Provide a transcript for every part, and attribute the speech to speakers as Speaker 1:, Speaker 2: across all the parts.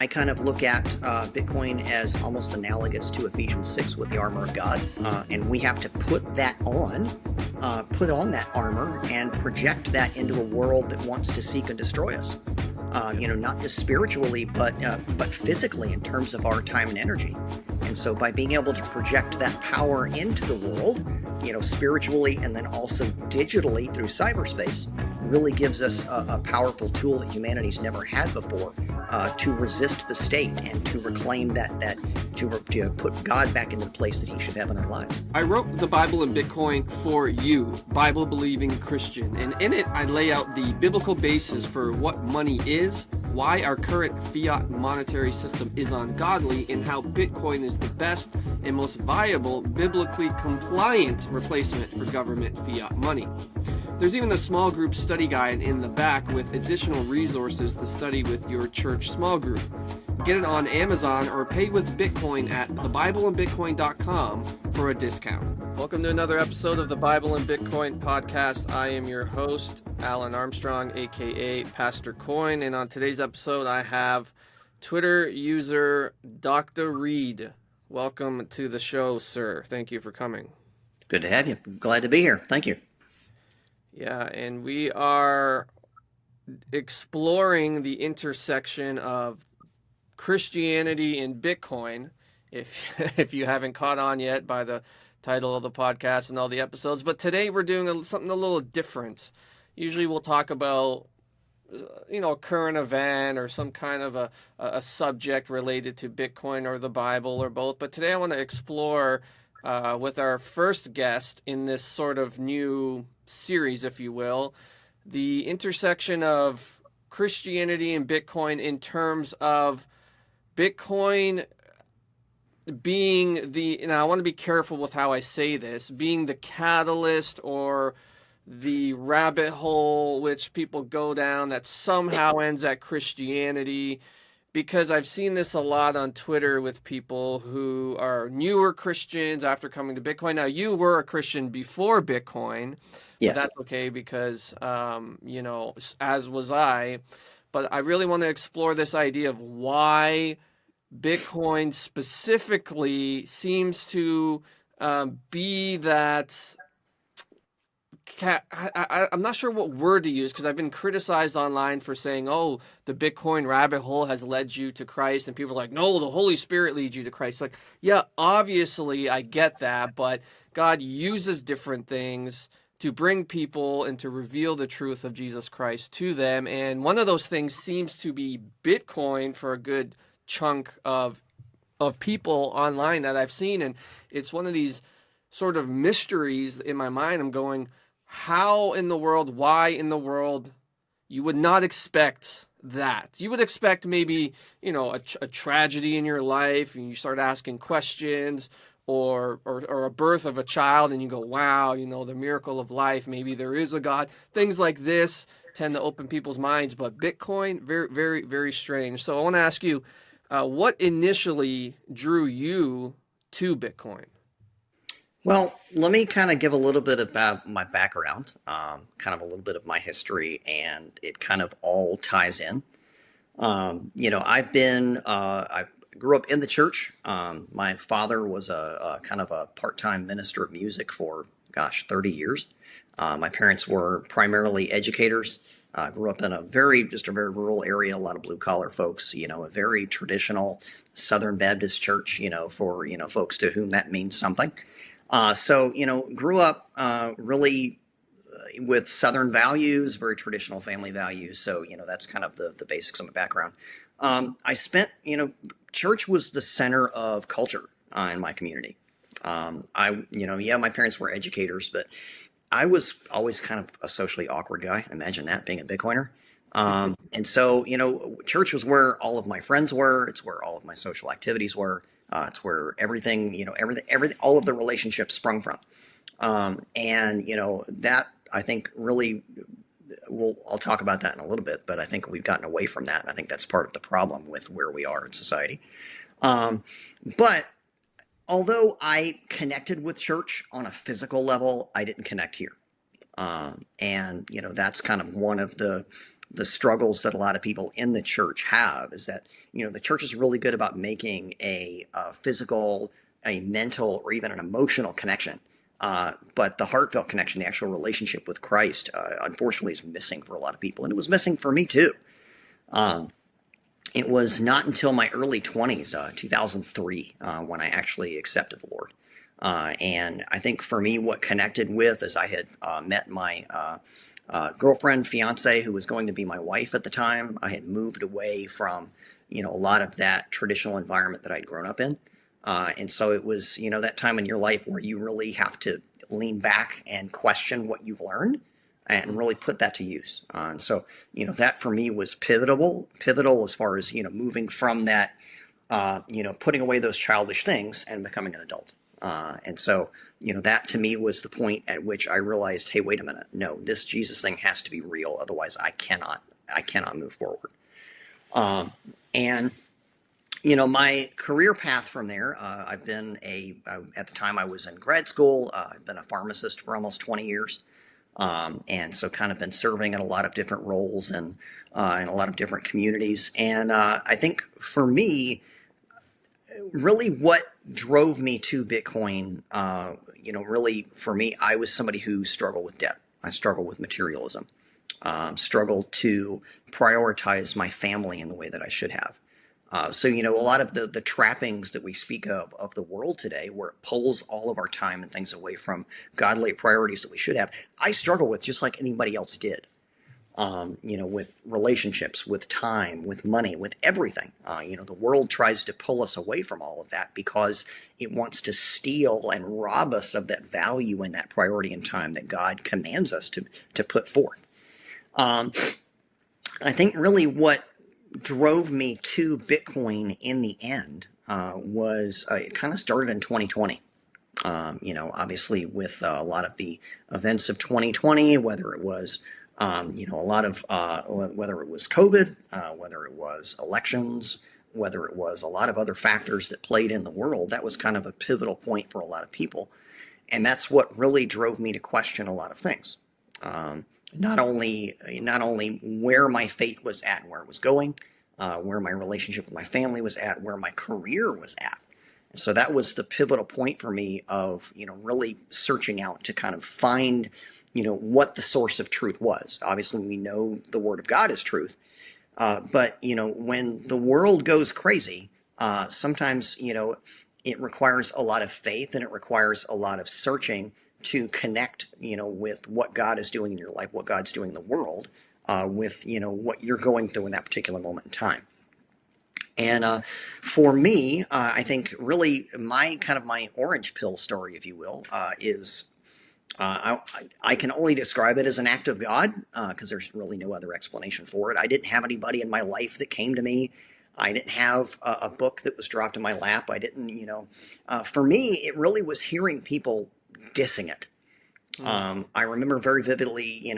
Speaker 1: I kind of look at Bitcoin as almost analogous to Ephesians 6 with the armor of God. And we have to put on that armor and project that into a world that wants to seek and destroy us. Not just spiritually, but physically in terms of our time and energy. And so by being able to project that power into the world, spiritually and then also digitally through cyberspace, really gives us a powerful tool that humanity's never had before to resist the state and to reclaim to put God back into the place that he should have in our lives.
Speaker 2: I wrote the Bible and Bitcoin for you, Bible-believing Christian, and in it I lay out the biblical basis for what money is, why our current fiat monetary system is ungodly, and how Bitcoin is the best and most viable, biblically compliant replacement for government fiat money. There's even a small group study guide in the back with additional resources to study with your church small group. Get it on Amazon or pay with Bitcoin at thebibleandbitcoin.com for a discount. Welcome to another episode of the Bible and Bitcoin podcast. I am your host, Alan Armstrong, aka Pastor Coin, and on today's episode I have Twitter user Doctareed. Welcome to the show, sir. Thank you for coming.
Speaker 1: Good to have you. Glad to be here. Thank you.
Speaker 2: Yeah, and we are exploring the intersection of Christianity and Bitcoin, if you haven't caught on yet by the title of the podcast and all the episodes. But today we're doing something a little different. Usually we'll talk about, a current event or some kind of a subject related to Bitcoin or the Bible or both. But today I want to explore with our first guest in this sort of new series, if you will, the intersection of Christianity and Bitcoin in terms of Bitcoin being now I want to be careful with how I say this, being the catalyst or the rabbit hole which people go down that somehow ends at Christianity, because I've seen this a lot on Twitter with people who are newer Christians after coming to Bitcoin. Now, you were a Christian before Bitcoin.
Speaker 1: Yes.
Speaker 2: But that's okay because, as was I. But I really want to explore this idea of why Bitcoin specifically seems to be that... I'm not sure what word to use because I've been criticized online for saying, oh, the Bitcoin rabbit hole has led you to Christ. And people are like, no, the Holy Spirit leads you to Christ. Like, yeah, obviously I get that, but God uses different things to bring people and to reveal the truth of Jesus Christ to them. And one of those things seems to be Bitcoin for a good chunk of people online that I've seen. And it's one of these sort of mysteries in my mind. I'm going, how in the world, why in the world you would not expect that? You would expect maybe, a tragedy in your life and you start asking questions, or a birth of a child and you go, wow, the miracle of life, maybe there is a God. Things like this tend to open people's minds, but Bitcoin, very, very, very strange. So I want to ask you, what initially drew you to Bitcoin?
Speaker 1: Well, let me kind of give a little bit about my background, kind of a little bit of my history, and it kind of all ties in. I grew up in the church. My father was a kind of a part-time minister of music for, 30 years. My parents were primarily educators. Grew up in a very rural area, a lot of blue-collar folks, a very traditional Southern Baptist church, for, folks to whom that means something. Grew up really with Southern values, very traditional family values. So, that's kind of the basics of my background. I spent, church was the center of culture in my community. My parents were educators, but I was always kind of a socially awkward guy. Imagine that, being a Bitcoiner. And so, church was where all of my friends were. It's where all of my social activities were. It's where everything, all of the relationships sprung from. That I think really, I'll talk about that in a little bit, but I think we've gotten away from that. And I think that's part of the problem with where we are in society. But although I connected with church on a physical level, I didn't connect here. That's kind of one of the the struggles that a lot of people in the church have is that, the church is really good about making a physical, a mental, or even an emotional connection. But the heartfelt connection, the actual relationship with Christ, unfortunately, is missing for a lot of people. And it was missing for me too. Um, it was not until my early 20s, 2003, when I actually accepted the Lord. And I think for me, what connected with is I had met my girlfriend, fiance, who was going to be my wife at the time. I had moved away from, a lot of that traditional environment that I'd grown up in. And so it was, that time in your life where you really have to lean back and question what you've learned and really put that to use. And so, that for me was pivotal as far as, moving from that, putting away those childish things and becoming an adult. And so, that to me was the point at which I realized, hey, wait a minute, no, this Jesus thing has to be real. Otherwise I cannot move forward. And my career path from there, I've been at the time I was in grad school, I've been a pharmacist for almost 20 years. And so kind of been serving in a lot of different roles and in a lot of different communities. And I think for me, really what drove me to Bitcoin, really for me, I was somebody who struggled with debt. I struggled with materialism, struggled to prioritize my family in the way that I should have. So, a lot of the trappings that we speak of the world today, where it pulls all of our time and things away from godly priorities that we should have, I struggle with just like anybody else did. With relationships, with time, with money, with everything. The world tries to pull us away from all of that because it wants to steal and rob us of that value and that priority and time that God commands us to put forth. I think really what drove me to Bitcoin in the end was it kind of started in 2020. Obviously with a lot of the events of 2020, whether it was a lot of whether it was COVID, whether it was elections, whether it was a lot of other factors that played in the world, that was kind of a pivotal point for a lot of people. And that's what really drove me to question a lot of things. Not only where my faith was at and where it was going, where my relationship with my family was at, where my career was at. And so that was the pivotal point for me of, really searching out to kind of find, what the source of truth was. Obviously, we know the Word of God is truth. But, when the world goes crazy, sometimes, it requires a lot of faith and it requires a lot of searching to connect, with what God is doing in your life, what God's doing in the world, with, what you're going through in that particular moment in time. And for me, I think really my orange pill story, if you will, is I can only describe it as an act of God because there's really no other explanation for it. I didn't have anybody in my life that came to me. I didn't have a book that was dropped in my lap. I didn't, for me, it really was hearing people dissing it. I remember very vividly,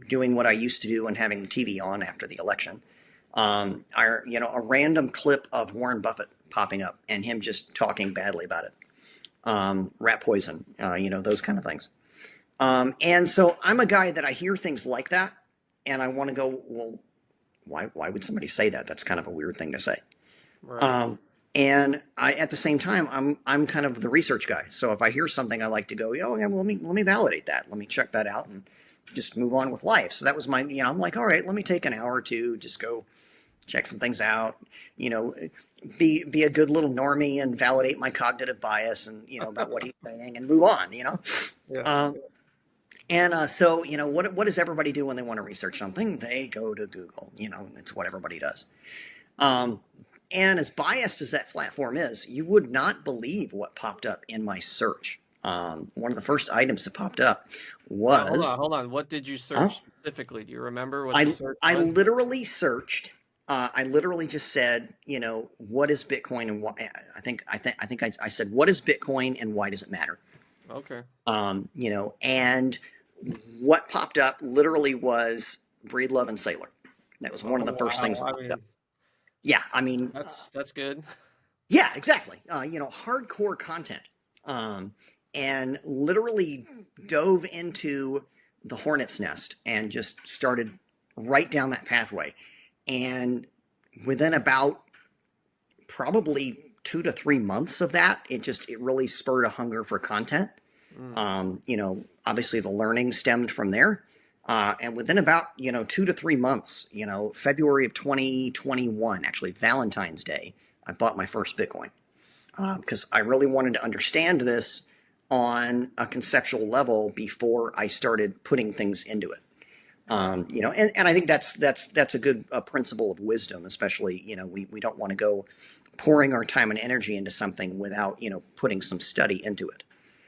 Speaker 1: doing what I used to do and having the TV on after the election. A random clip of Warren Buffett popping up and him just talking badly about it. Rat poison, those kind of things. And so I'm a guy that I hear things like that and I want to go, well, why would somebody say that? That's kind of a weird thing to say.
Speaker 2: Right.
Speaker 1: And at the same time, I'm kind of the research guy. So if I hear something, I like to go, oh yeah, well, let me validate that. Let me check that out and just move on with life. So that was my, I'm like, all right, let me take an hour or two, just go check some things out, be a good little normie and validate my cognitive bias and, about what he's saying and move on,
Speaker 2: Yeah.
Speaker 1: So, what does everybody do when they want to research something? They go to Google, it's what everybody does. And as biased as that platform is, you would not believe what popped up in my search. One of the first items that popped up was...
Speaker 2: Hold on. What did you search specifically? Do you remember what the search
Speaker 1: I
Speaker 2: was?
Speaker 1: literally searched. I literally just said, what is Bitcoin and why? I think I said, what is Bitcoin and why does it matter?
Speaker 2: Okay.
Speaker 1: And what popped up literally was Breed, Love, and Sailor. That was one of the first things that popped up. Yeah, I mean,
Speaker 2: that's good.
Speaker 1: Yeah, exactly. Hardcore content, and literally dove into the hornet's nest and just started right down that pathway. And within about probably 2 to 3 months of that, it really spurred a hunger for content.
Speaker 2: Mm.
Speaker 1: Obviously the learning stemmed from there. And within about, 2 to 3 months, February of 2021, actually Valentine's Day, I bought my first Bitcoin because I really wanted to understand this on a conceptual level before I started putting things into it. And I think that's a good principle of wisdom, especially, we don't want to go pouring our time and energy into something without, putting some study into it.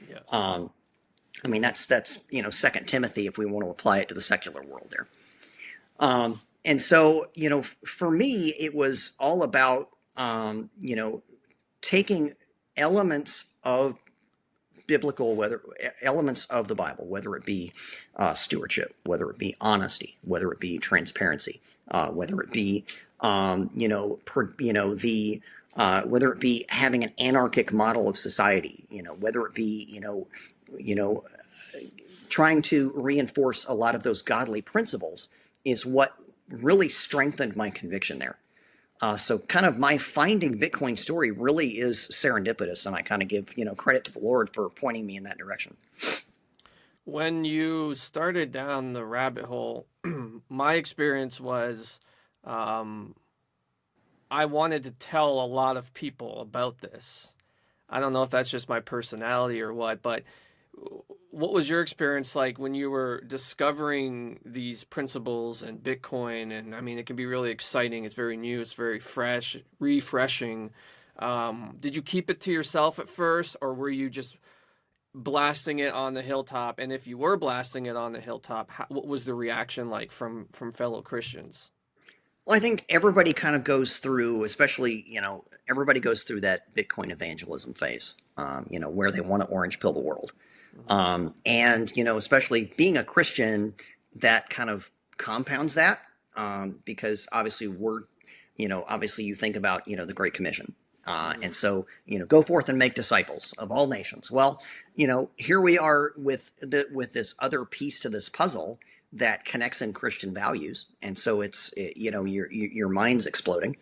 Speaker 2: Yes.
Speaker 1: I mean, that's Second Timothy if we want to apply it to the secular world there. And so, for me, it was all about, taking elements of elements of the Bible, whether it be stewardship, whether it be honesty, whether it be transparency, whether it be, whether it be having an anarchic model of society, whether it be, you know, trying to reinforce a lot of those godly principles is what really strengthened my conviction there. So kind of my finding Bitcoin story really is serendipitous, and I kind of give, credit to the Lord for pointing me in that direction.
Speaker 2: When you started down the rabbit hole, my experience was I wanted to tell a lot of people about this. I don't know if that's just my personality or what, but what was your experience like when you were discovering these principles and Bitcoin? And I mean, it can be really exciting. It's very new. It's very fresh, refreshing. Did you keep it to yourself at first, or were you just blasting it on the hilltop? And if you were blasting it on the hilltop, what was the reaction like from fellow Christians?
Speaker 1: Well, I think everybody kind of goes through, especially, everybody goes through that Bitcoin evangelism phase, where they want to orange pill the world. And, especially being a Christian, that kind of compounds that, because obviously obviously you think about, the Great Commission. And so, go forth and make disciples of all nations. Well, here we are with this other piece to this puzzle that connects in Christian values, and so your mind's exploding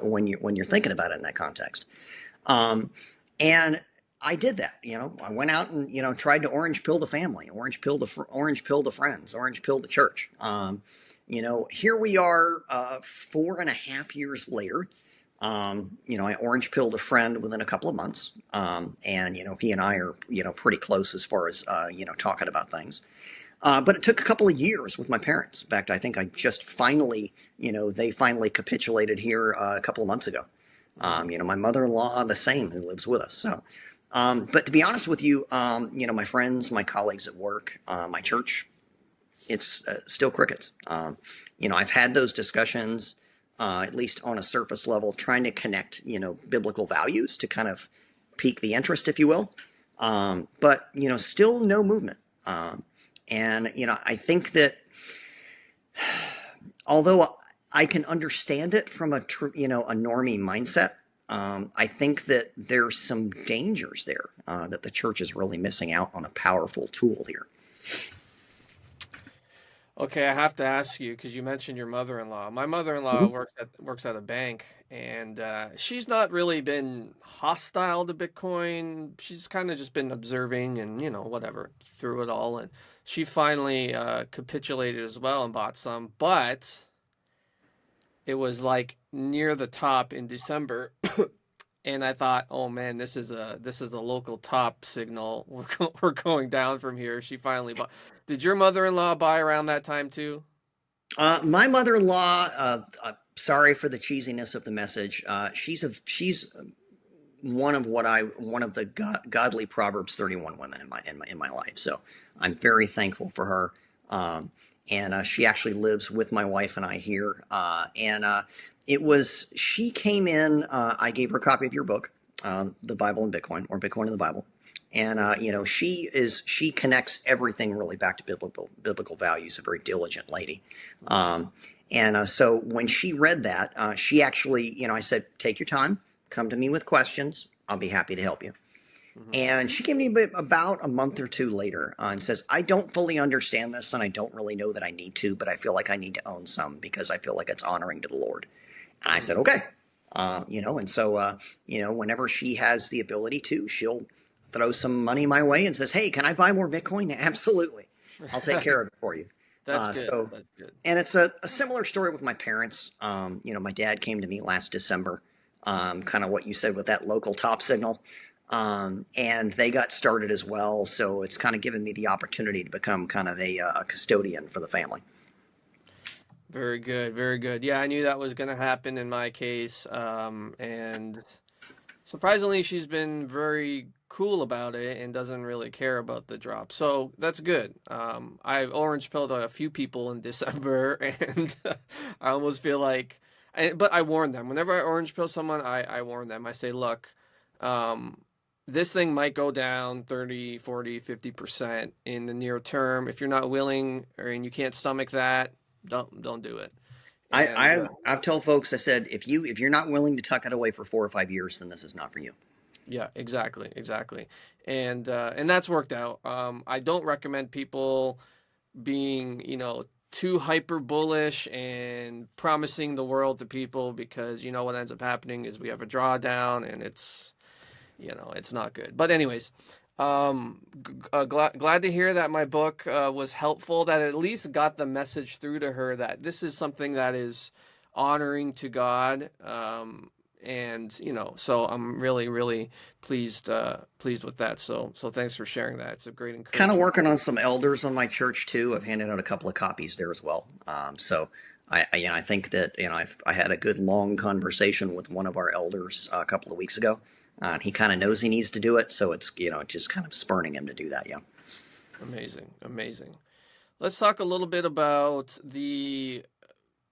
Speaker 1: when you're thinking about it in that context. And I did that. I went out and tried to orange pill the family, orange pill the friends, orange pill the church. Here we are, 4.5 years later. I orange pilled a friend within a couple of months, and he and I are pretty close as far as talking about things. But it took a couple of years with my parents. In fact, I think I just finally, they finally capitulated here a couple of months ago. My mother-in-law, the same, who lives with us. So, but to be honest with you, my friends, my colleagues at work, my church, it's still crickets. I've had those discussions, at least on a surface level, trying to connect, biblical values to kind of pique the interest, if you will. But, still no movement. And, I think that although I can understand it from a normie mindset, I think that there's some dangers there, that the church is really missing out on a powerful tool here.
Speaker 2: Okay, I have to ask you because you mentioned your mother-in-law. My mother-in-law
Speaker 1: Mhm.
Speaker 2: works at a bank, and she's not really been hostile to Bitcoin. She's kind of just been observing and whatever through it all. And she finally capitulated as well and bought some, but it was like near the top in December. And I thought, oh man, this is a local top signal. We're going down from here. She finally bought. Did your mother-in-law buy around that time too?
Speaker 1: My mother-in-law, sorry for the cheesiness of the message. She's one of the godly Proverbs 31 women in my life. So I'm very thankful for her. And she actually lives with my wife and I here. And she came in. I gave her a copy of your book, The Bible and Bitcoin, or Bitcoin and the Bible. And she connects everything really back to biblical values. A very diligent lady. So when she read that, she actually, I said, take your time, come to me with questions. I'll be happy to help you.
Speaker 2: Hmm.
Speaker 1: And she came to me about a month or two later and says, I don't fully understand this, and I don't really know that I need to, but I feel like I need to own some because I feel like it's honoring to the Lord. And I said,
Speaker 2: Hmm.
Speaker 1: okay. And so, whenever she has the ability to, she'll throw some money my way and says, hey, can I buy more Bitcoin? Absolutely. I'll take care of it for you.
Speaker 2: That's good.
Speaker 1: So,
Speaker 2: That's good.
Speaker 1: and it's a similar story with my parents. My dad came to me last December, kind of what you said with that local top signal. And they got started as well. So it's kind of given me the opportunity to become kind of a custodian for the family.
Speaker 2: Very good. Very good. Yeah, I knew that was going to happen in my case. And surprisingly, she's been very cool about it and doesn't really care about the drop. So that's good. I orange pilled a few people in December, and I almost feel like, but I warn them. Whenever I orange pill someone, I warn them. I say, look, um, this thing might go down 30, 40, 50% in the near term. If you're not willing and you can't stomach that, don't do it.
Speaker 1: I,
Speaker 2: And
Speaker 1: I I've told folks, I said, if you're not willing to tuck it away for 4 or 5 years, then this is not for you.
Speaker 2: yeah, exactly, exactly, and that's worked out. I don't recommend people being, too hyper bullish and promising the world to people, because what ends up happening is we have a drawdown, and it's not good. But anyways, glad to hear that my book was helpful. That at least got the message through to her that this is something that is honoring to God. And so I'm really, really pleased with that. So thanks for sharing that. It's a great
Speaker 1: Kind of
Speaker 2: encouragement.
Speaker 1: working on some elders on my church too. I've handed out a couple of copies there as well. So I think that I had a good long conversation with one of our elders a couple of weeks ago. He kind of knows he needs to do it, so it's just kind of spurning him to do that. Yeah.
Speaker 2: Amazing, amazing. Let's talk a little bit about the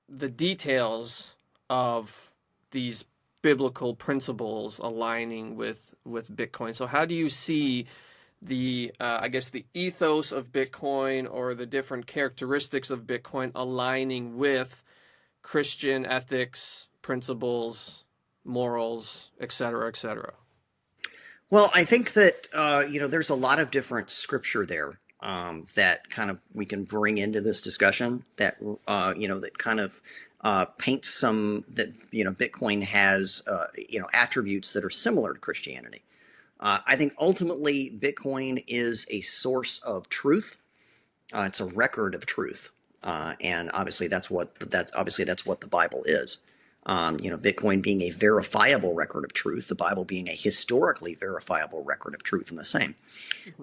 Speaker 2: details of these biblical principles aligning with Bitcoin. So how do you see the I guess the ethos of Bitcoin, or the different characteristics of Bitcoin, aligning with Christian ethics, principles, morals, etc., etc.?
Speaker 1: Well, I think that there's a lot of different scripture there that kind of we can bring into this discussion that that kind of paints some that Bitcoin has attributes that are similar to Christianity. I think ultimately Bitcoin is a source of truth. It's a record of truth, and obviously that's what the Bible is. Bitcoin being a verifiable record of truth, the Bible being a historically verifiable record of truth, and the same.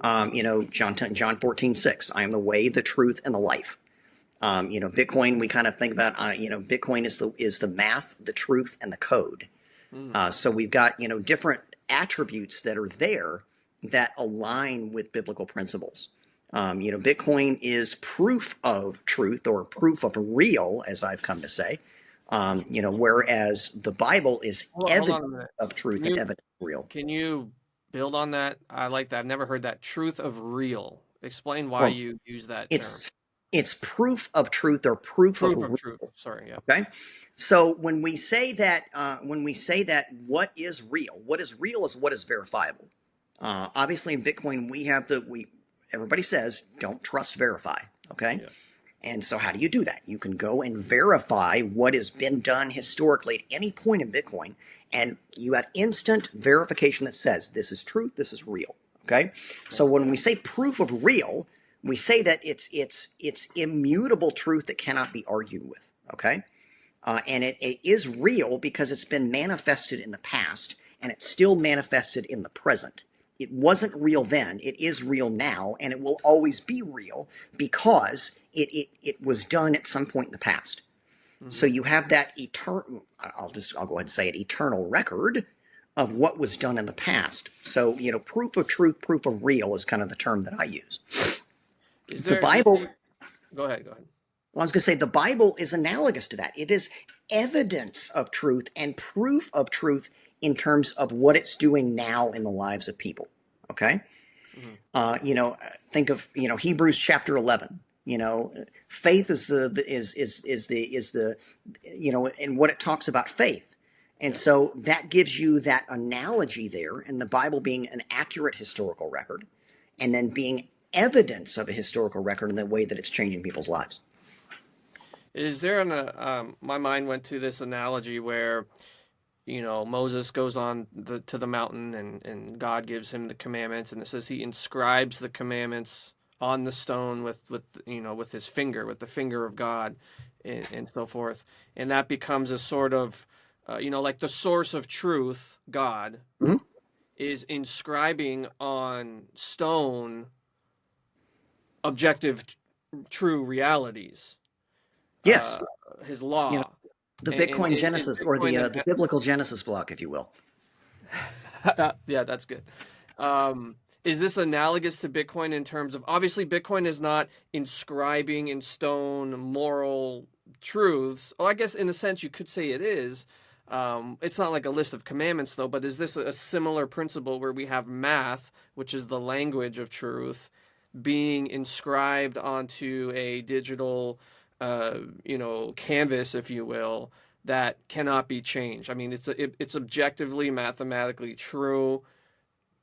Speaker 1: John 14:6, I am the way, the truth, and the life. Bitcoin, we kind of think about, Bitcoin is the math, the truth, and the code.
Speaker 2: Mm,
Speaker 1: So we've got, different attributes that are there that align with biblical principles. Bitcoin is proof of truth, or proof of real, as I've come to say. Whereas the Bible is
Speaker 2: hold
Speaker 1: evidence
Speaker 2: on a minute.
Speaker 1: of truth
Speaker 2: Can
Speaker 1: and
Speaker 2: you
Speaker 1: evidence of real.
Speaker 2: can you build on that? I like that. I've never heard that. Truth of real. Explain why
Speaker 1: Well,
Speaker 2: you use that term.
Speaker 1: it's it's proof of truth or proof of
Speaker 2: Proof of
Speaker 1: real.
Speaker 2: truth. Sorry, yeah.
Speaker 1: Okay, so when we say that, what is real is what is verifiable. Obviously, in Bitcoin, everybody says don't trust, verify. Okay,
Speaker 2: Yeah.
Speaker 1: and so how do you do that? You can go and verify what has been done historically at any point in Bitcoin, and you have instant verification that says this is truth, this is real. Okay, so when we say proof of real, we say that it's immutable truth that cannot be argued with. Okay, and it is real because it's been manifested in the past, and it's still manifested in the present. It wasn't real then, it is real now, and it will always be real because it was done at some point in the past. So
Speaker 2: Hmm.
Speaker 1: you have that eternal, I'll go ahead and say it, eternal record of what was done in the past. So, proof of truth, proof of real is kind of the term that I use.
Speaker 2: Is
Speaker 1: The
Speaker 2: there?
Speaker 1: Bible,
Speaker 2: Go ahead. Go ahead.
Speaker 1: well, I was going to say, the Bible is analogous to that. It is evidence of truth and proof of truth in terms of what it's doing now in the lives of people. Okay?
Speaker 2: Hmm.
Speaker 1: Uh, you know, think of Hebrews chapter 11. Faith is the and what it talks about faith. And so that gives you that analogy there, and the Bible being an accurate historical record, and then being evidence of a historical record in the way that it's changing people's lives.
Speaker 2: Is there my mind went to this analogy where, Moses goes on to the mountain and God gives him the commandments, and it says he inscribes the commandments on the stone with his finger, with the finger of God, and so forth. And that becomes a sort of, like the source of truth, God,
Speaker 1: Mhm.
Speaker 2: is inscribing on stone objective, true realities,
Speaker 1: Yes.
Speaker 2: uh, his
Speaker 1: You know,
Speaker 2: law.
Speaker 1: the
Speaker 2: And
Speaker 1: Bitcoin
Speaker 2: is
Speaker 1: Genesis, or
Speaker 2: Bitcoin
Speaker 1: the biblical Genesis block, if you will.
Speaker 2: yeah, that's good. Is this analogous to Bitcoin in terms of, obviously Bitcoin is not inscribing in stone moral truths? Oh, I guess in a sense you could say it is. It's not like a list of commandments though, but is this a similar principle where we have math, which is the language of truth, being inscribed onto a digital, canvas, if you will, that cannot be changed? I mean, it's objectively, mathematically true,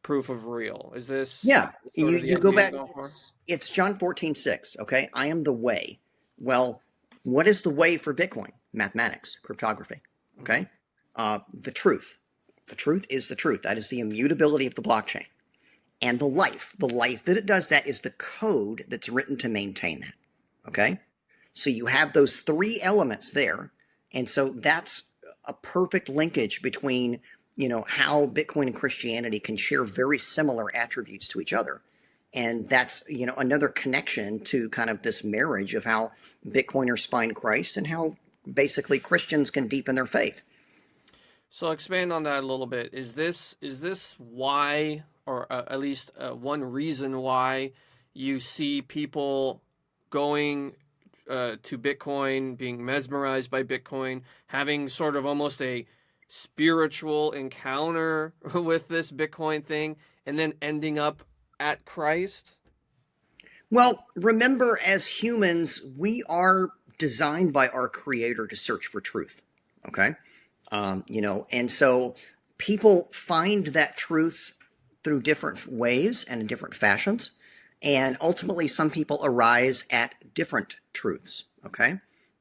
Speaker 2: proof of real. Is this
Speaker 1: Yeah,
Speaker 2: sort of the
Speaker 1: you go
Speaker 2: idea you're
Speaker 1: back.
Speaker 2: going for?
Speaker 1: It's John 14:6. Okay, I am the way. Well, what is the way for Bitcoin? Mathematics, cryptography.
Speaker 2: Hmm.
Speaker 1: Okay, the truth. The truth is the truth. That is the immutability of the blockchain. And the life that it does that is the code that's written to maintain that. Okay, so you have those three elements there, and so that's a perfect linkage between how Bitcoin and Christianity can share very similar attributes to each other, and that's another connection to kind of this marriage of how Bitcoiners find Christ and how basically Christians can deepen their faith.
Speaker 2: So expand on that a little bit. Is this why, or at least one reason why you see people going to Bitcoin, being mesmerized by Bitcoin, having sort of almost a spiritual encounter with this Bitcoin thing, and then ending up at Christ?
Speaker 1: Well, remember, as humans, we are designed by our Creator to search for truth. Okay, and so people find that truth through different ways and in different fashions, and ultimately, some people arise at different truths. Okay,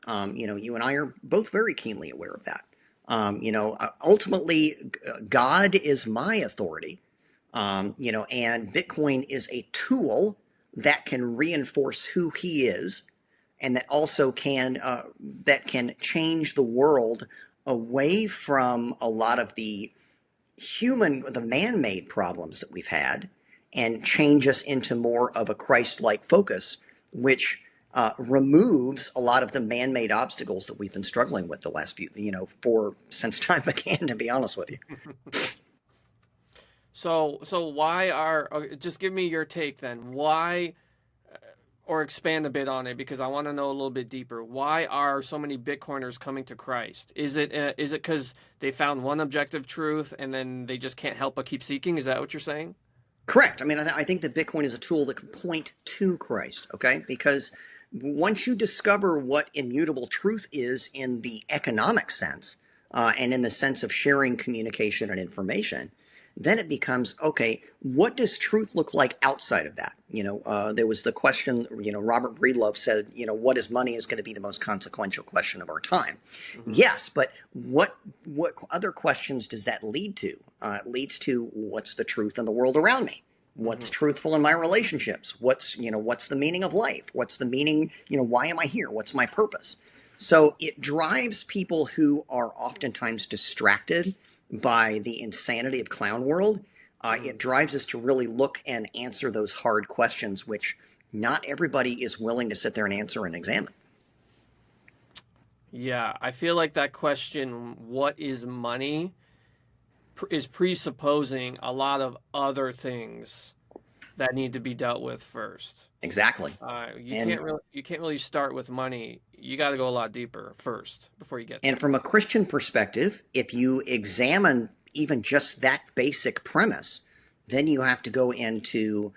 Speaker 1: you and I are both very keenly aware of that. Ultimately, God is my authority, and Bitcoin is a tool that can reinforce who He is, and that can change the world away from a lot of the man-made problems that we've had, and change us into more of a Christ-like focus, which removes a lot of the man-made obstacles that we've been struggling with the last few, for since time began. To be honest with you.
Speaker 2: So why just give me your take then. Why, or expand a bit on it, because I want to know a little bit deeper. Why are so many Bitcoiners coming to Christ? Is it because they found one objective truth and then they just can't help but keep seeking? Is that what you're saying?
Speaker 1: Correct. I mean, I think that Bitcoin is a tool that can point to Christ, okay? Because once you discover what immutable truth is in the economic sense, and in the sense of sharing communication and information, then it becomes, okay, what does truth look like outside of that? There was the question, Robert Breedlove said, what is money is going to be the most consequential question of our time.
Speaker 2: Hmm.
Speaker 1: Yes, but what other questions does that lead to? It leads to, what's the truth in the world around me? What's
Speaker 2: Hmm.
Speaker 1: truthful in my relationships? What's the meaning of life? What's the meaning, why am I here? What's my purpose? So it drives people who are oftentimes distracted by the insanity of clown world.
Speaker 2: Hmm.
Speaker 1: It drives us to really look and answer those hard questions, which not everybody is willing to sit there and answer and examine.
Speaker 2: Yeah, I feel like that question, what is money, is presupposing a lot of other things that need to be dealt with first.
Speaker 1: Exactly.
Speaker 2: You
Speaker 1: And
Speaker 2: can't really start with money. You got to go a lot deeper first before you get
Speaker 1: And
Speaker 2: there.
Speaker 1: from a Christian perspective, if you examine even just that basic premise, then you have to go into,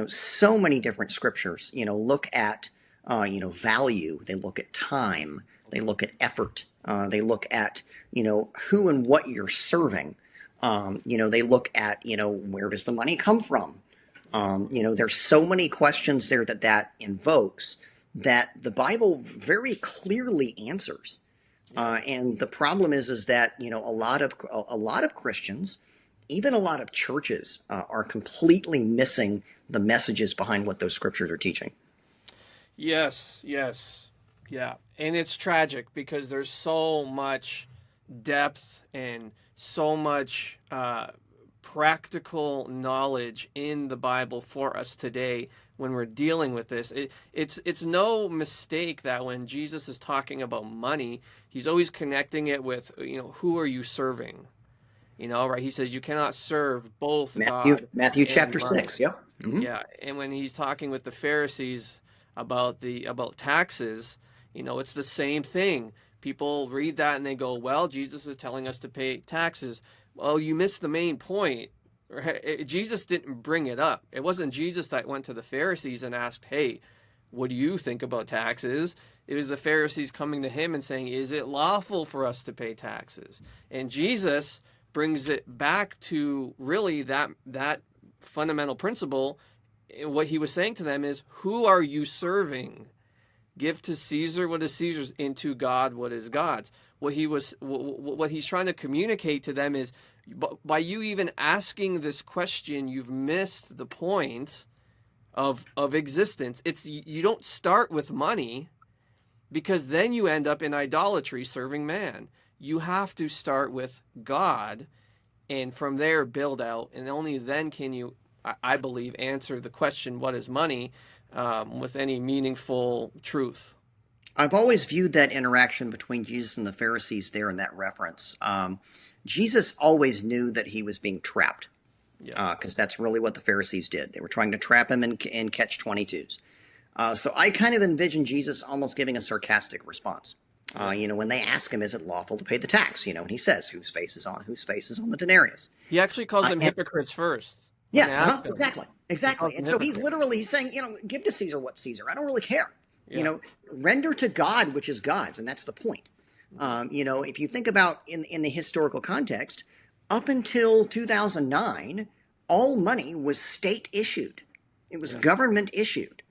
Speaker 1: so many different scriptures, look at, value, they look at time, they look at effort, They look at, who and what you're serving. They look at, where does the money come from? There's so many questions there that invokes that the Bible very clearly answers. And the problem is that, a lot of Christians, even a lot of churches, are completely missing the messages behind what those scriptures are teaching.
Speaker 2: Yes, yes. Yeah. And it's tragic because there's so much depth and so much practical knowledge in the Bible for us today when we're dealing with this. It's no mistake that when Jesus is talking about money, he's always connecting it with, who are you serving? Right? He says you cannot serve both God
Speaker 1: Matthew
Speaker 2: and
Speaker 1: chapter
Speaker 2: money.
Speaker 1: 6. Yep. Mm-hmm.
Speaker 2: Yeah, and when he's talking with the Pharisees about taxes, it's the same thing. People read that and they go, "Well, Jesus is telling us to pay taxes." Well, you missed the main point. Right? Jesus didn't bring it up. It wasn't Jesus that went to the Pharisees and asked, "Hey, what do you think about taxes?" It was the Pharisees coming to him and saying, "Is it lawful for us to pay taxes?" And Jesus brings it back to really that fundamental principle. What he was saying to them is, who are you serving? Give to Caesar what is Caesar's, and to God what is God's. What he's trying to communicate to them is, by you even asking this question, you've missed the point of existence. You don't start with money, because then you end up in idolatry, serving man. You have to start with God, and from there build out, and only then can you, I believe, answer the question, what is money, with any meaningful truth.
Speaker 1: I've always viewed that interaction between Jesus and the Pharisees there in that reference. Jesus always knew that he was being trapped, because that's really what the Pharisees did. They were trying to trap him in catch-22s. So I kind of envision Jesus almost giving a sarcastic response. When they ask him, is it lawful to pay the tax? And he says, whose face is on the denarius?
Speaker 2: He actually calls them hypocrites first.
Speaker 1: Yes, exactly. And so he's saying, give to Caesar what's Caesar. I don't really care.
Speaker 2: Yeah.
Speaker 1: Render to God which is God's, and that's the point. If you think about in the historical context, up until 2009, all money was state issued. It was government issued.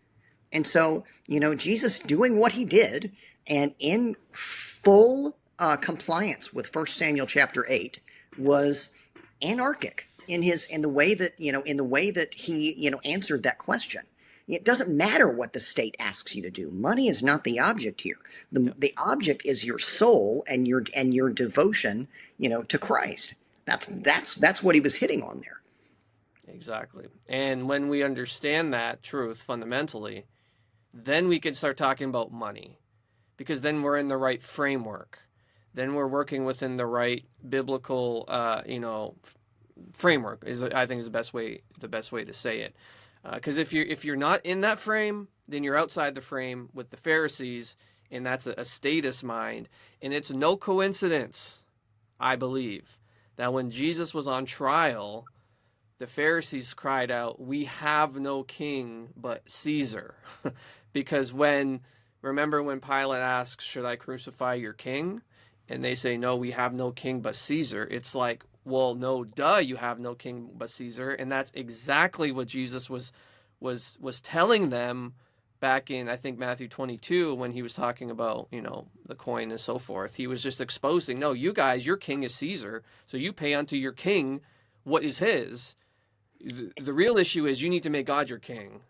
Speaker 1: And so, Jesus doing what he did, and in full compliance with 1 Samuel chapter 8, was anarchic in the way that he answered that question. It doesn't matter what the state asks you to do. Money is not the object here. The object is your soul and your devotion, to Christ. That's what he was hitting on there.
Speaker 2: Exactly. And when we understand that truth fundamentally, then we can start talking about money, because then we're in the right framework. Then we're working within the right biblical, framework. I think is the best way to say it. Because if you're not in that frame, then you're outside the frame with the Pharisees, and that's a status mind. And it's no coincidence, I believe, that when Jesus was on trial, the Pharisees cried out, "We have no king but Caesar." Because remember when Pilate asks, "Should I crucify your king?" And they say, "No, we have no king but Caesar." It's like, well, no, you have no king but Caesar. And that's exactly what Jesus was telling them back in, I think, Matthew 22, when he was talking about, the coin and so forth. He was just exposing, no, you guys, your king is Caesar, so you pay unto your king what is his. The real issue is you need to make God your king,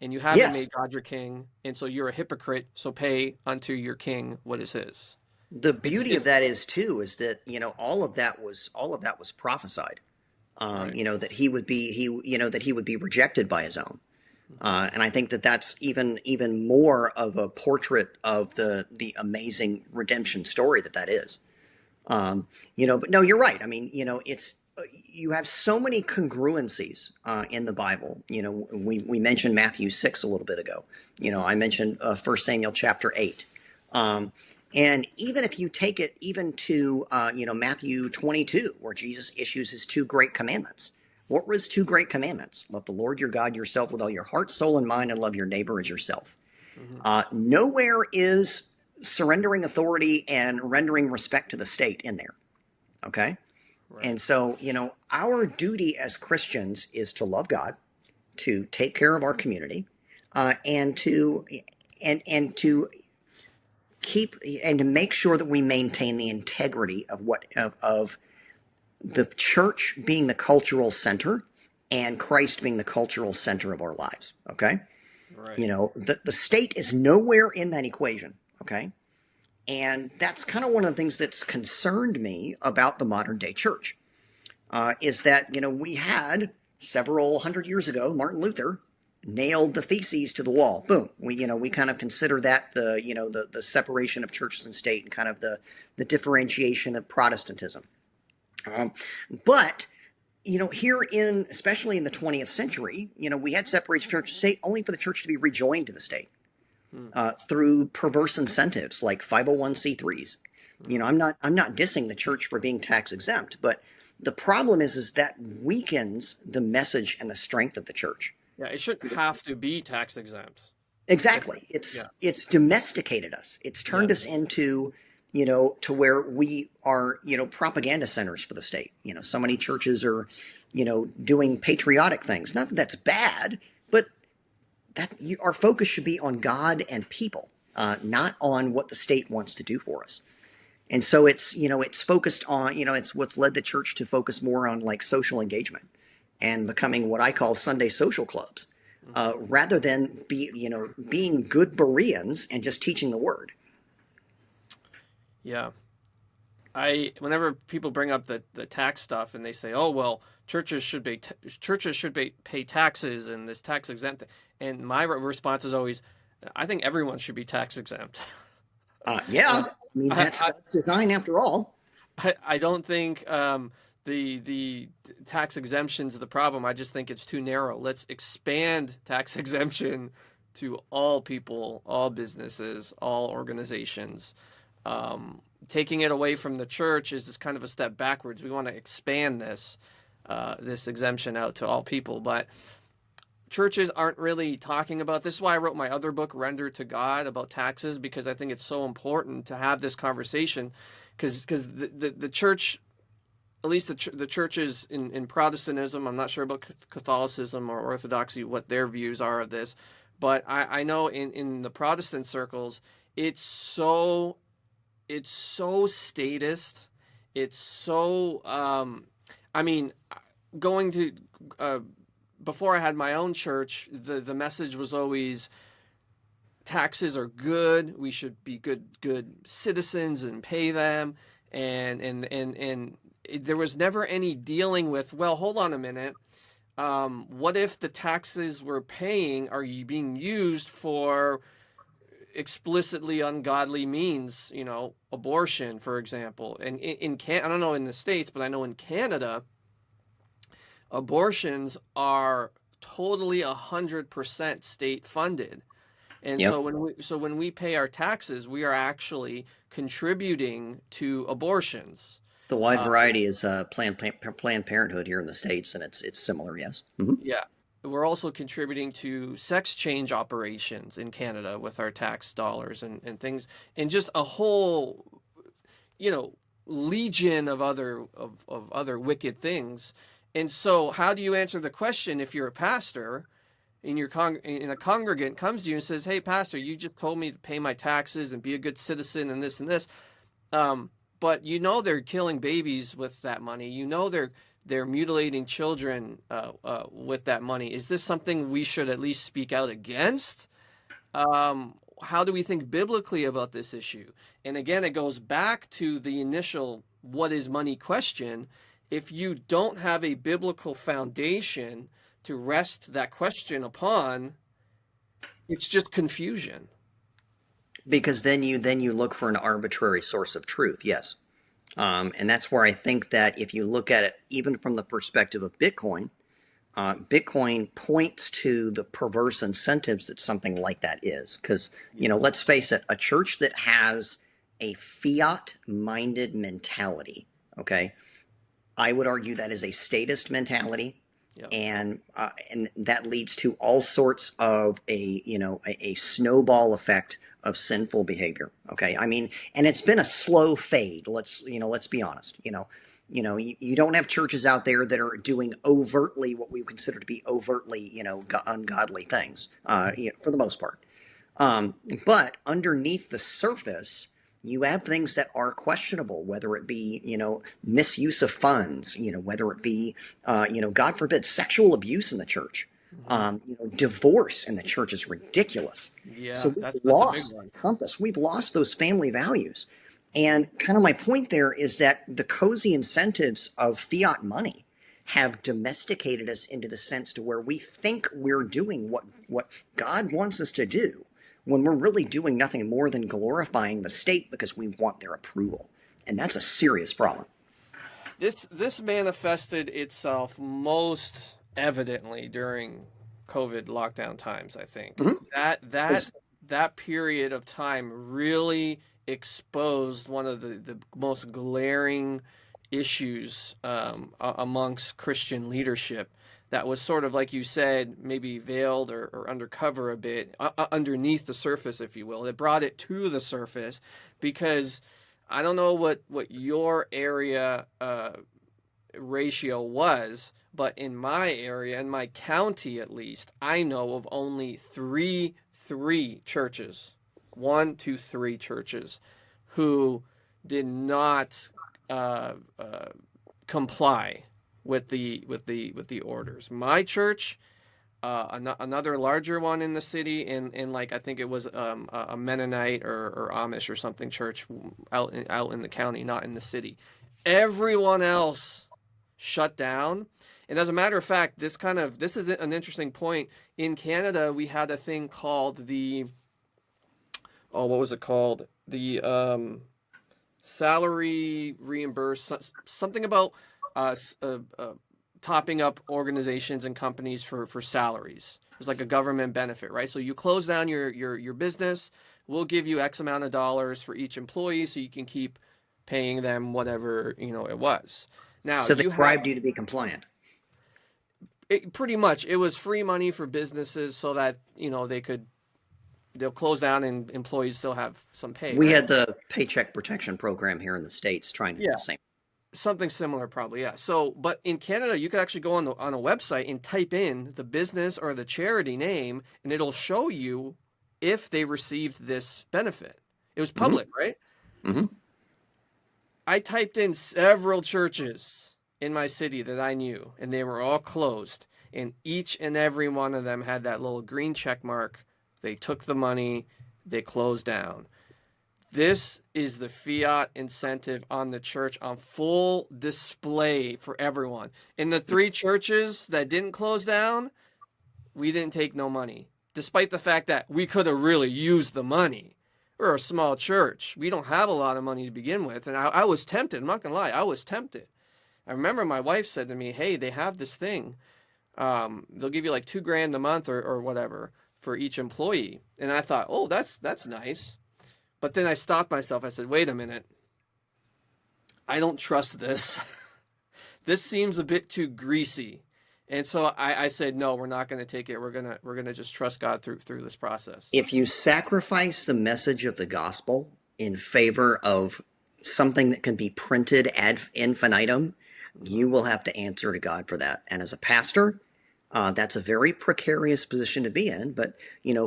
Speaker 2: and you haven't made God your king, and so you're a hypocrite, so pay unto your king what is his.
Speaker 1: The beauty of that is that all of that was prophesied.
Speaker 2: Right.
Speaker 1: That he would be rejected by his own, and I think that's even more of a portrait of the amazing redemption story that is. But no, you're right. I mean, it's you have so many congruencies in the Bible. We mentioned Matthew 6 a little bit ago. I mentioned 1 Samuel chapter 8. And even if you take it even to, Matthew 22, where Jesus issues his two great commandments. What were his two great commandments? Love the Lord your God yourself with all your heart, soul, and mind, and love your neighbor as yourself. Mm-hmm. Nowhere is surrendering authority and rendering respect to the state in there. Okay.
Speaker 2: Right.
Speaker 1: And so, our duty as Christians is to love God, to take care of our community, and to keep and to make sure that we maintain the integrity of the church being the cultural center and Christ being the cultural center of our lives. Okay.
Speaker 2: Right.
Speaker 1: The state is nowhere in that equation. Okay. And that's kind of one of the things that's concerned me about the modern day church, is that, we had several hundred years ago, Martin Luther nailed the theses to the wall. Boom. We kind of consider that the separation of churches and state and kind of the differentiation of Protestantism. But here especially in the 20th century, we had separation of church and state only for the church to be rejoined to the state through perverse incentives like 501c3s. I'm not dissing the church for being tax exempt, but the problem is that weakens the message and the strength of the church.
Speaker 2: Yeah, it shouldn't have to be tax exempt.
Speaker 1: Exactly.
Speaker 2: Yeah.
Speaker 1: It's domesticated us. It's turned us into, to where we are, propaganda centers for the state. So many churches are, doing patriotic things. Not that that's bad, but our focus should be on God and people, not on what the state wants to do for us. And so it's focused on, it's what's led the church to focus more on like social engagement and becoming what I call Sunday social clubs, rather than being good Bereans and just teaching the word.
Speaker 2: Yeah. Whenever people bring up the tax stuff and they say, "Oh well, churches should pay taxes and this tax exempt," and my response is always, "I think everyone should be tax exempt."
Speaker 1: Yeah, I mean that's design after all.
Speaker 2: I don't think the tax exemption's the problem. I just think it's too narrow. Let's expand tax exemption to all people, all businesses, all organizations. Taking it away from the church is just kind of a step backwards. We want to expand this exemption out to all people, but churches aren't really talking about this. Is why I wrote my other book, Render to God, about taxes, because I think it's so important to have this conversation, because the church, at least the churches in Protestantism, I'm not sure about Catholicism or Orthodoxy, what their views are of this, but I know in the Protestant circles, it's so statist. It's so, going to, before I had my own church, the message was always taxes are good. We should be good citizens and pay them. And there was never any dealing with, well, hold on a minute. What if the taxes we're paying are being used for explicitly ungodly means, abortion, for example. And I don't know in the States, but I know in Canada, abortions are totally 100% state funded. And
Speaker 1: Yep.
Speaker 2: so when we pay our taxes, we are actually contributing to abortions.
Speaker 1: The wide variety is Planned Parenthood here in the States, and it's similar, yes. Mm-hmm.
Speaker 2: Yeah. We're also contributing to sex change operations in Canada with our tax dollars and things, and just a whole, legion of other wicked things. And so how do you answer the question if you're a pastor and a congregant comes to you and says, "Hey, pastor, you just told me to pay my taxes and be a good citizen and this and this," but they're killing babies with that money. They're mutilating children with that money. Is this something we should at least speak out against? How do we think biblically about this issue? And again, it goes back to the initial "what is money" question. If you don't have a biblical foundation to rest that question upon, it's just confusion.
Speaker 1: Because then you look for an arbitrary source of truth, yes. And that's where I think that if you look at it even from the perspective of Bitcoin, Bitcoin points to the perverse incentives that something like that is. Because, let's face it, a church that has a fiat-minded mentality, okay, I would argue that is a statist mentality.
Speaker 2: Yeah.
Speaker 1: And that leads to all sorts of a snowball effect of sinful behavior. Okay, I mean, and it's been a slow fade. Let's be honest. You don't have churches out there that are doing overtly what we would consider to be overtly ungodly things, for the most part. But underneath the surface, you have things that are questionable, whether it be, misuse of funds, whether it be, God forbid, sexual abuse in the church.
Speaker 2: Hmm.
Speaker 1: Divorce in the church is ridiculous. So
Speaker 2: Yeah,
Speaker 1: we've
Speaker 2: that's a big
Speaker 1: lost
Speaker 2: one.
Speaker 1: compass. We've lost those family values. And kind of my point there is that the cozy incentives of fiat money have domesticated us into the sense to where we think we're doing what God wants us to do when we're really doing nothing more than glorifying the state because we want their approval. And that's a serious problem.
Speaker 2: This manifested itself most evidently during COVID lockdown times, I think.
Speaker 1: Mm-hmm.
Speaker 2: That period of time really exposed one of the most glaring issues amongst Christian leadership that was sort of like you said, maybe veiled or undercover a bit, underneath the surface, if you will. It brought it to the surface because I don't know what your area ratio was, but in my area, in my county at least, I know of only three churches, one, two, three churches, who did not uh, uh, comply with the orders. My church, another larger one in the city, in like I think it was a Mennonite or Amish or something church out in the county, not in the city. Everyone else shut down. And as a matter of fact, this is an interesting point. In Canada, we had a thing called the what was it called? The salary reimburse something about uh, topping up organizations and companies for salaries. It was like a government benefit, right? So you close down your business, we'll give you X amount of dollars for each employee so you can keep paying them whatever, it was. Now,
Speaker 1: So they
Speaker 2: you have
Speaker 1: bribed you to be compliant.
Speaker 2: pretty much it was free money for businesses so that, they'll close down and employees still have some pay,
Speaker 1: We
Speaker 2: right?
Speaker 1: had the Paycheck Protection Program here in the States trying to do the
Speaker 2: Yeah.
Speaker 1: same.
Speaker 2: Something similar, probably, yeah. So, but in Canada, you could actually go on a website and type in the business or the charity name, and it'll show you if they received this benefit. It was
Speaker 1: Mm-hmm.
Speaker 2: public, right?
Speaker 1: Mm-hmm.
Speaker 2: I typed in several churches in my city that I knew, and they were all closed. And each and every one of them had that little green check mark. They took the money, they closed down. This is the fiat incentive on the church on full display for everyone. In the three churches that didn't close down, we didn't take no money, despite the fact that we could have really used the money. We're a small church. We don't have a lot of money to begin with. And I was tempted. I'm not going to lie. I was tempted. I remember my wife said to me, hey, they have this thing. They'll give you like $2,000 a month or whatever for each employee. And I thought, oh, that's nice. But then I stopped myself. I said, wait a minute. I don't trust this. This seems a bit too greasy. And so I said, no, we're not going to take it. We're gonna just trust God through this process.
Speaker 1: If you sacrifice the message of the gospel in favor of something that can be printed ad infinitum, you will have to answer to God for that. And as a pastor, that's a very precarious position to be in. But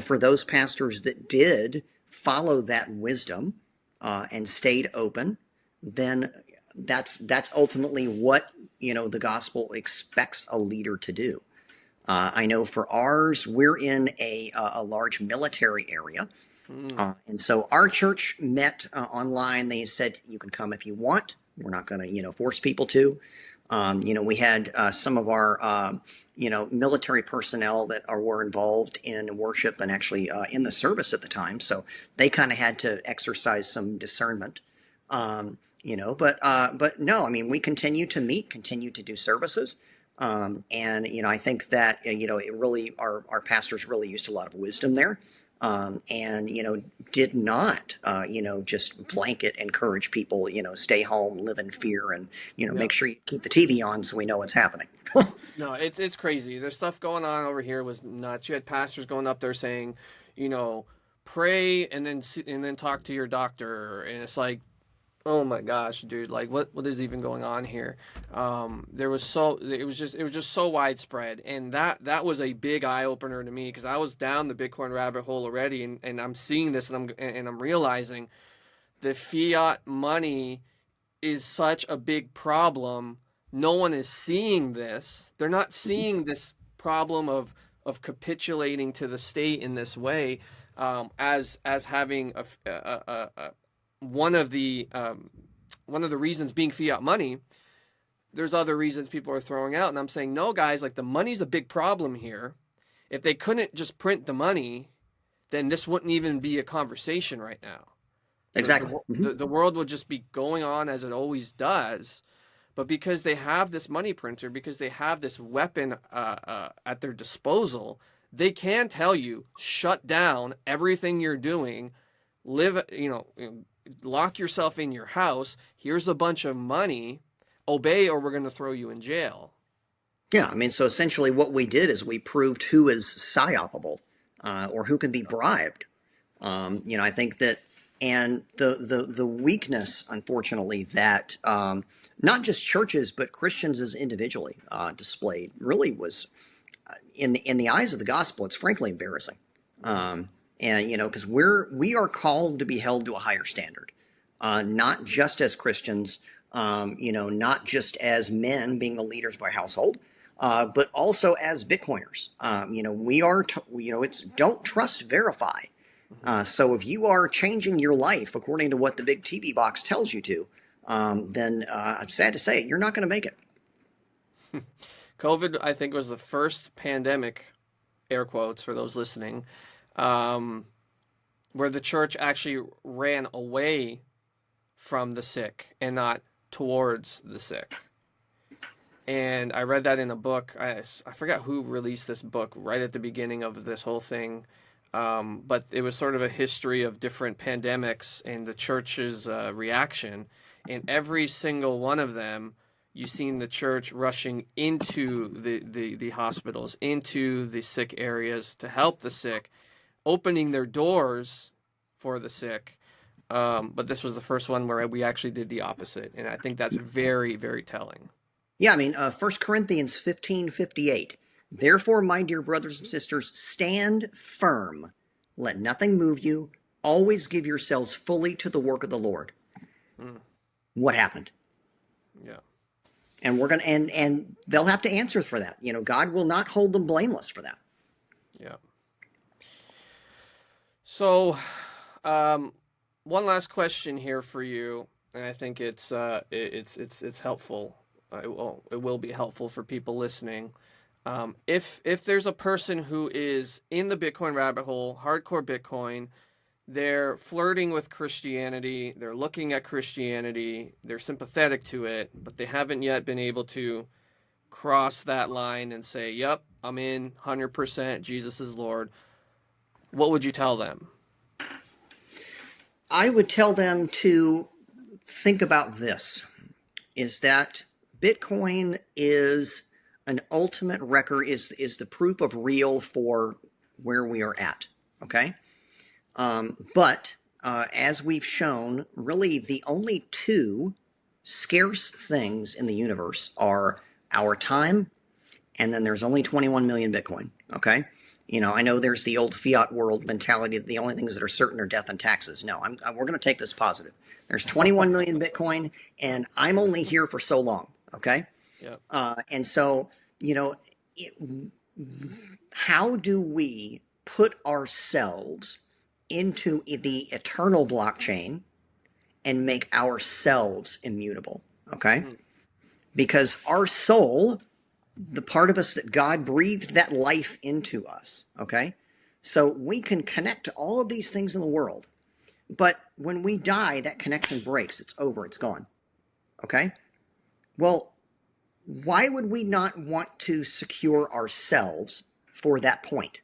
Speaker 1: for those pastors that did follow that wisdom and stayed open, then that's ultimately what the gospel expects a leader to do. I know for ours, we're in a large military area.
Speaker 2: Mm.
Speaker 1: And so our church met online. They said, you can come if you want. We're not going to, force people to. We had some of our, military personnel that were involved in worship and actually in the service at the time. So they kind of had to exercise some discernment. But no, I mean, we continue to meet, continue to do services. And I think that it really our pastors really used a lot of wisdom there. and did not just blanket encourage people, stay home, live in fear, and
Speaker 2: Yeah.
Speaker 1: make sure you keep the TV on so we know what's happening.
Speaker 2: No, it's crazy. There's stuff going on over here was nuts. You had pastors going up there saying, you know, pray and then talk to your doctor, and it's like, oh my gosh, dude! Like, what is even going on here? There was so it was just so widespread, and that was a big eye opener to me because I was down the Bitcoin rabbit hole already, and I'm seeing this, and I'm realizing the fiat money is such a big problem. No one is seeing this. They're not seeing this problem of capitulating to the state in this way, as having one of the one of the reasons being fiat money. There's other reasons people are throwing out, and I'm saying no, guys. Like, the money's a big problem here. If they couldn't just print the money, then this wouldn't even be a conversation right now.
Speaker 1: Exactly.
Speaker 2: The world would just be going on as it always does. But because they have this money printer, because they have this weapon at their disposal, they can tell you, shut down everything you're doing, live, lock yourself in your house. Here's a bunch of money, obey, or we're going to throw you in jail.
Speaker 1: Yeah, I mean, so essentially what we did is we proved who is psyopable, or who can be bribed. I think that, and the weakness, unfortunately, that not just churches but Christians as individually displayed really was, in the eyes of the gospel, it's frankly embarrassing. And because we are called to be held to a higher standard, not just as Christians, not just as men being the leaders of our household, but also as Bitcoiners. We are, it's don't trust, verify. So if you are changing your life according to what the big TV box tells you to, then I'm sad to say it, you're not going to make it.
Speaker 2: COVID, I think, was the first pandemic, air quotes for those listening, where the church actually ran away from the sick and not towards the sick. And I read that in a book. I forgot who released this book right at the beginning of this whole thing. But it was sort of a history of different pandemics and the church's reaction. And every single one of them, you've seen the church rushing into the hospitals, into the sick areas to help the sick, opening their doors for the sick. But this was the first one where we actually did the opposite. And I think that's very, very telling.
Speaker 1: Yeah, I mean, 1 Corinthians 15:58. Therefore, my dear brothers and sisters, stand firm. Let nothing move you. Always give yourselves fully to the work of the Lord.
Speaker 2: Mm,
Speaker 1: What happened?
Speaker 2: yeah.
Speaker 1: And we're gonna and they'll have to answer for that. God will not hold them blameless for that.
Speaker 2: Yeah. So, one last question here for you, and I think it's helpful. It will be helpful for people listening. If there's a person who is in the Bitcoin rabbit hole, hardcore Bitcoin, they're flirting with Christianity, they're looking at Christianity, they're sympathetic to it, but they haven't yet been able to cross that line and say, "Yep, I'm in 100%. Jesus is Lord." What would you tell them?
Speaker 1: I would tell them to think about this, is that Bitcoin is an ultimate record, is the proof of real for where we are at. Okay? But as we've shown, really the only two scarce things in the universe are our time, and then there's only 21 million Bitcoin. Okay? I know there's the old fiat world mentality that the only things that are certain are death and taxes. No, we're going to take this positive. There's 21 million Bitcoin, and I'm only here for so long. Okay?
Speaker 2: Yep.
Speaker 1: And so, it, how do we put ourselves into the eternal blockchain and make ourselves immutable? Okay?
Speaker 2: Mm,
Speaker 1: Because our soul, the part of us that God breathed that life into us, okay? So we can connect to all of these things in the world. But when we die, that connection breaks. It's over. It's gone. Okay? Well, why would we not want to secure ourselves for that point?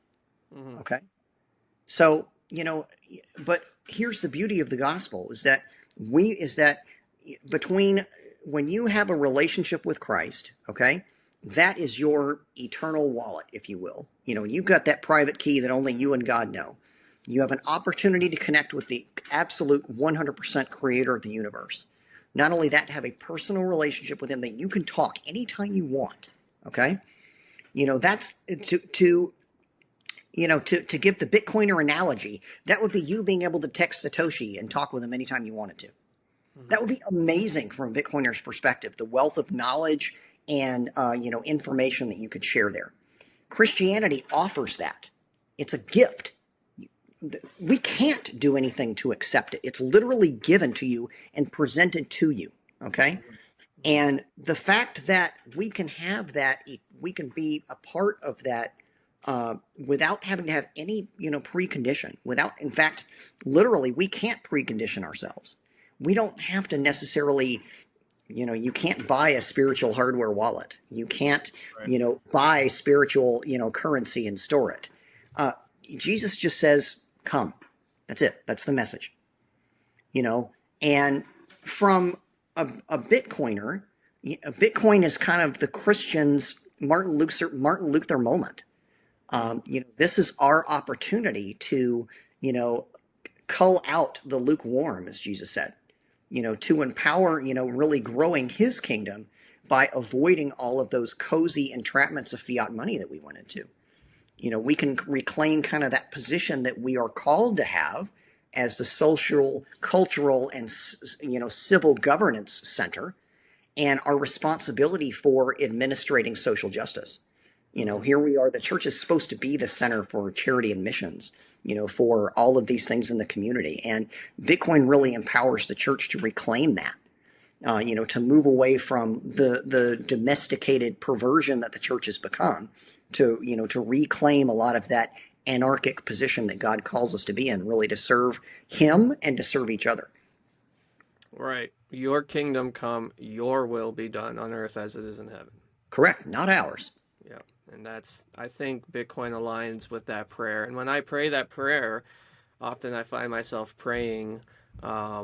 Speaker 2: mm-hmm.
Speaker 1: Okay? So, but here's the beauty of the gospel is that between when you have a relationship with Christ, okay, that is your eternal wallet, if you will. You've got that private key that only you and God know. You have an opportunity to connect with the absolute 100% creator of the universe. Not only that, have a personal relationship with him that you can talk anytime you want. Okay, that's to give the Bitcoiner analogy, that would be you being able to text Satoshi and talk with him anytime you wanted to. That would be amazing from a Bitcoiner's perspective, the wealth of knowledge and information that you could share there. Christianity offers that. It's a gift. We can't do anything to accept it. It's literally given to you and presented to you. Okay? And the fact that we can have that, we can be a part of that without having to have any, precondition. In fact, literally, we can't precondition ourselves. We don't have to necessarily, you can't buy a spiritual hardware wallet. You can't, buy spiritual, currency and store it. Jesus just says, come. That's it. That's the message. And from a Bitcoiner, Bitcoin is kind of the Christian's Martin Luther moment. This is our opportunity to, cull out the lukewarm, as Jesus said, to empower, really growing his kingdom by avoiding all of those cozy entrapments of fiat money that we went into. We can reclaim kind of that position that we are called to have as the social, cultural, and, civil governance center, and our responsibility for administrating social justice. Here we are. The church is supposed to be the center for charity and missions, for all of these things in the community. And Bitcoin really empowers the church to reclaim that, to move away from the domesticated perversion that the church has become, to reclaim a lot of that anarchic position that God calls us to be in, really to serve him and to serve each other.
Speaker 2: Right. Your kingdom come, your will be done on earth as it is in heaven.
Speaker 1: Correct. Not ours.
Speaker 2: Yeah. And I think Bitcoin aligns with that prayer. And when I pray that prayer, often I find myself praying, I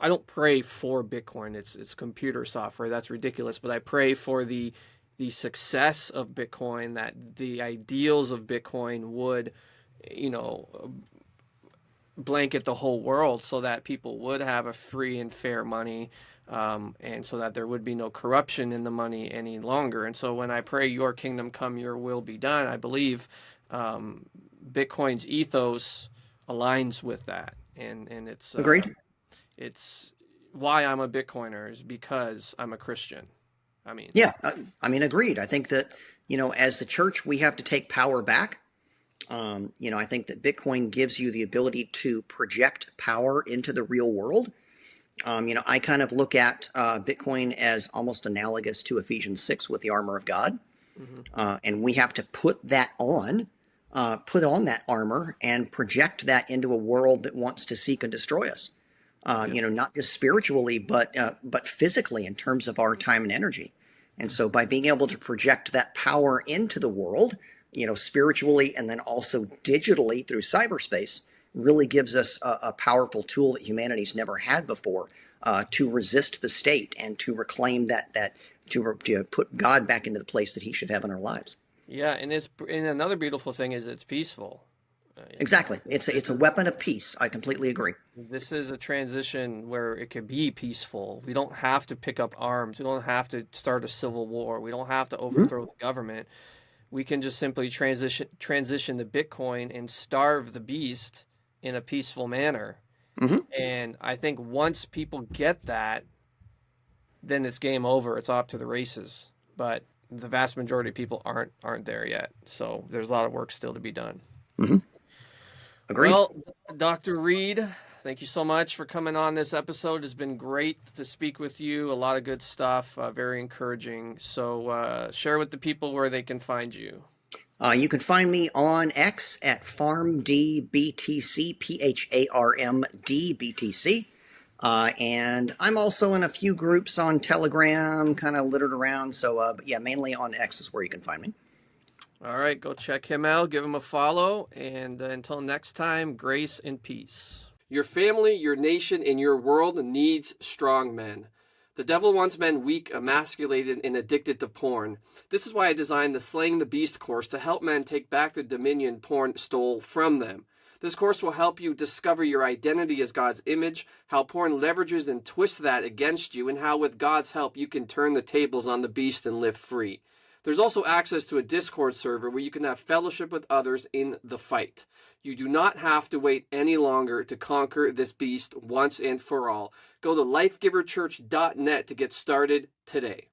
Speaker 2: don't pray for Bitcoin. It's computer software. That's ridiculous. But I pray for the success of Bitcoin, that the ideals of Bitcoin would, blanket the whole world so that people would have a free and fair money, and so that there would be no corruption in the money any longer. And so when I pray, your kingdom come, your will be done, I believe Bitcoin's ethos aligns with that. And it's
Speaker 1: Agreed.
Speaker 2: It's why I'm a Bitcoiner is because I'm a Christian.
Speaker 1: Yeah, agreed. I think that, as the church, we have to take power back. I think that Bitcoin gives you the ability to project power into the real world. I kind of look at Bitcoin as almost analogous to Ephesians 6 with the armor of God. Mm-hmm. And we have to put on that armor and project that into a world that wants to seek and destroy us. Not just spiritually, but physically in terms of our time and energy. And so by being able to project that power into the world, spiritually and then also digitally through cyberspace, really gives us a powerful tool that humanity's never had before to resist the state and to reclaim to put God back into the place that he should have in our lives.
Speaker 2: Yeah, and another beautiful thing is it's peaceful.
Speaker 1: Exactly. It's a weapon of peace. I completely agree.
Speaker 2: This is a transition where it can be peaceful. We don't have to pick up arms. We don't have to start a civil war. We don't have to overthrow the government. We can just simply transition to Bitcoin and starve the beast in a peaceful manner. Mm-hmm. And I think once people get that, then it's game over. It's off to the races. But the vast majority of people aren't there yet. So there's a lot of work still to be done.
Speaker 1: Mm-hmm. Agreed.
Speaker 2: Well, Dr. Reed, thank you so much for coming on this episode. It's been great to speak with you. A lot of good stuff, very encouraging. So share with the people where they can find you.
Speaker 1: You can find me on X at PharmDBTC, PharmDBTC. And I'm also in a few groups on Telegram, kind of littered around. So, but yeah, mainly on X is where you can find me.
Speaker 2: All right, go check him out, give him a follow, and until next time, grace and peace. Your family, your nation, and your world needs strong men. The devil wants men weak, emasculated, and addicted to porn. This is why I designed the Slaying the Beast course to help men take back the dominion porn stole from them. This course will help you discover your identity as God's image, how porn leverages and twists that against you, and how with God's help you can turn the tables on the beast and live free. There's also access to a Discord server where you can have fellowship with others in the fight. You do not have to wait any longer to conquer this beast once and for all. Go to lifegiverchurch.net to get started today.